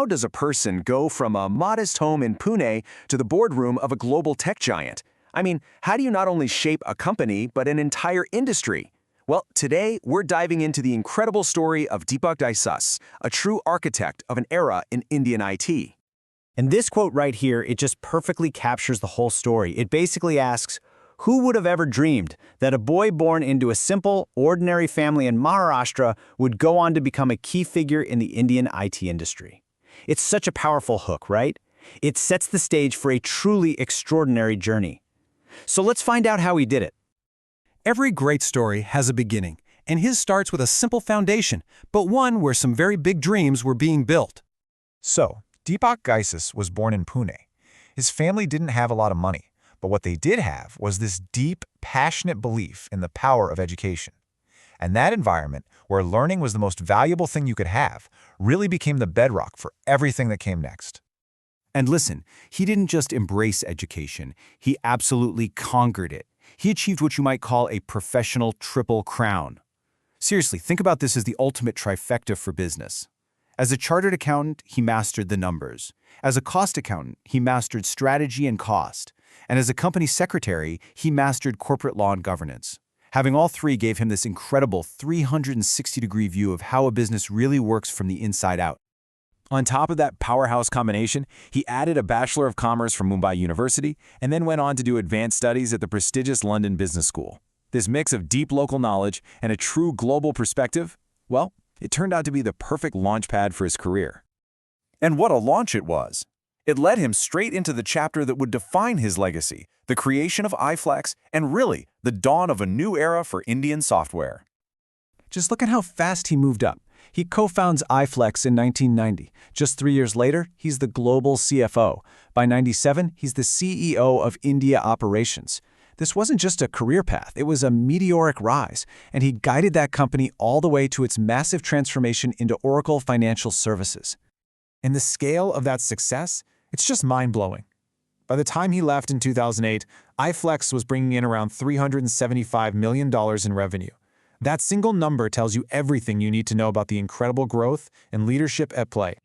does a person go from a modest home in Pune to the boardroom of a global tech giant? I mean, how do you not only shape a company, but an entire industry? Well, today we're diving into the incredible story of Deepak Ghaisas, a true architect of an era in Indian IT. And this quote right here, it just perfectly captures the whole story. It basically asks, who would have ever dreamed that a boy born into a simple, ordinary family in Maharashtra would go on to become a key figure in the Indian IT industry? It's such a powerful hook, right? It sets the stage for a truly extraordinary journey. So let's find out how he did it. Every great story has a beginning, and his starts with a simple foundation, but one where some very big dreams were being built. So, Deepak Ghaisas was born in Pune. His family didn't have a lot of money, but what they did have was this deep, passionate belief in the power of education. And that environment, where learning was the most valuable thing you could have, really became the bedrock for everything that came next. And listen, he didn't just embrace education, he absolutely conquered it. He achieved what you might call a professional triple crown. Seriously, think about this as the ultimate trifecta for business. As a chartered accountant, he mastered the numbers. As a cost accountant, he mastered strategy and cost. And as a company secretary, he mastered corporate law and governance. Having all three gave him this incredible 360-degree view of how a business really works from the inside out. On top of that powerhouse combination, he added a Bachelor of Commerce from Mumbai University and then went on to do advanced studies at the prestigious London Business School. This mix of deep local knowledge and a true global perspective, well, it turned out to be the perfect launchpad for his career. And what a launch it was! It led him straight into the chapter that would define his legacy, the creation of iFlex, and really, the dawn of a new era for Indian software. Just look at how fast he moved up. He co-founds iFlex in 1990. Just 3 years later, he's the global CFO. By 97, he's the CEO of India Operations. This wasn't just a career path, it was a meteoric rise, and he guided that company all the way to its massive transformation into Oracle Financial Services. And the scale of that success, it's just mind-blowing. By the time he left in 2008, iFlex was bringing in around $375 million in revenue. That single number tells you everything you need to know about the incredible growth and leadership at play.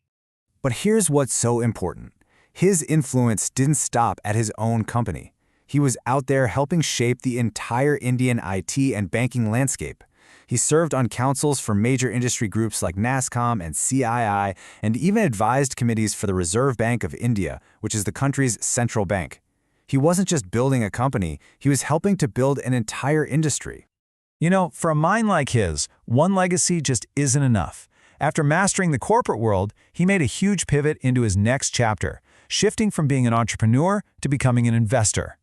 But here's what's so important. His influence didn't stop at his own company. He was out there helping shape the entire Indian IT and banking landscape. He served on councils for major industry groups like NASSCOM and CII, and even advised committees for the Reserve Bank of India, which is the country's central bank. He wasn't just building a company, he was helping to build an entire industry. You know, for a mind like his, one legacy just isn't enough. After mastering the corporate world, he made a huge pivot into his next chapter, shifting from being an entrepreneur to becoming an investor.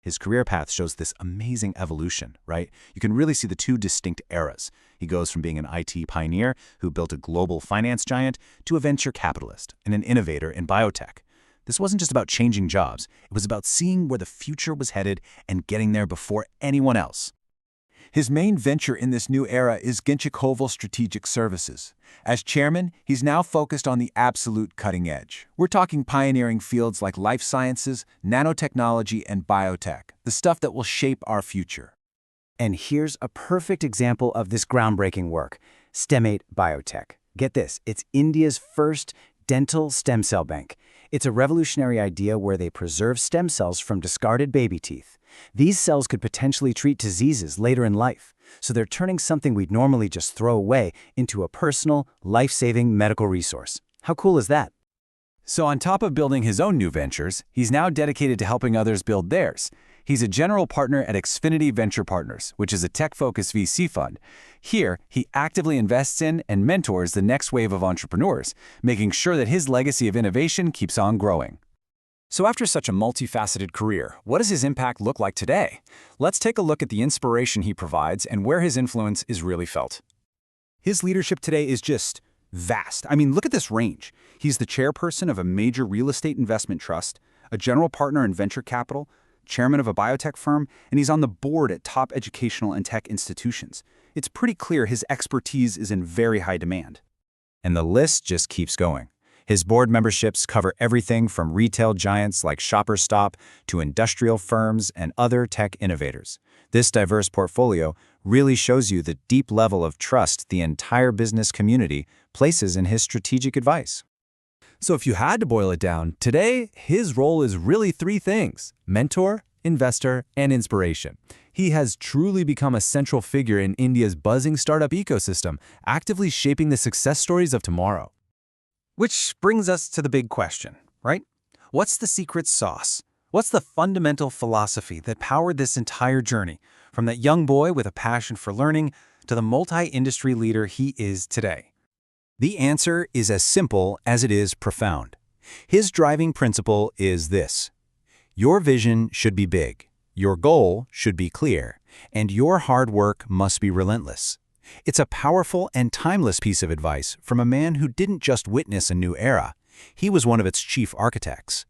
His career path shows this amazing evolution, right? You can really see the two distinct eras. He goes from being an IT pioneer who built a global finance giant to a venture capitalist and an innovator in biotech. This wasn't just about changing jobs. It was about seeing where the future was headed and getting there before anyone else. His main venture in this new era is Gencoval Strategic Services. As chairman, he's now focused on the absolute cutting edge. We're talking pioneering fields like life sciences, nanotechnology, and biotech, the stuff that will shape our future. And here's a perfect example of this groundbreaking work, STEM8 Biotech. Get this, it's India's first dental stem cell bank. It's a revolutionary idea where they preserve stem cells from discarded baby teeth. These cells could potentially treat diseases later in life, so they're turning something we'd normally just throw away into a personal, life-saving medical resource. How cool is that? So on top of building his own new ventures, he's now dedicated to helping others build theirs. He's a general partner at Xfinity Venture Partners, which is a tech-focused VC fund. Here, he actively invests in and mentors the next wave of entrepreneurs, making sure that his legacy of innovation keeps on growing. So after such a multifaceted career, what does his impact look like today? Let's take a look at the inspiration he provides and where his influence is really felt. His leadership today is just vast. I mean, look at this range. He's the chairperson of a major real estate investment trust, a general partner in venture capital, chairman of a biotech firm, and he's on the board at top educational and tech institutions. It's pretty clear his expertise is in very high demand. And the list just keeps going. His board memberships cover everything from retail giants like Shoppers Stop to industrial firms and other tech innovators. This diverse portfolio really shows you the deep level of trust the entire business community places in his strategic advice. So if you had to boil it down, today, his role is really three things: mentor, investor, and inspiration. He has truly become a central figure in India's buzzing startup ecosystem, actively shaping the success stories of tomorrow. Which brings us to the big question, right? What's the secret sauce? What's the fundamental philosophy that powered this entire journey, from that young boy with a passion for learning to the multi-industry leader he is today? The answer is as simple as it is profound. His driving principle is this: your vision should be big, your goal should be clear, and your hard work must be relentless. It's a powerful and timeless piece of advice from a man who didn't just witness a new era, he was one of its chief architects.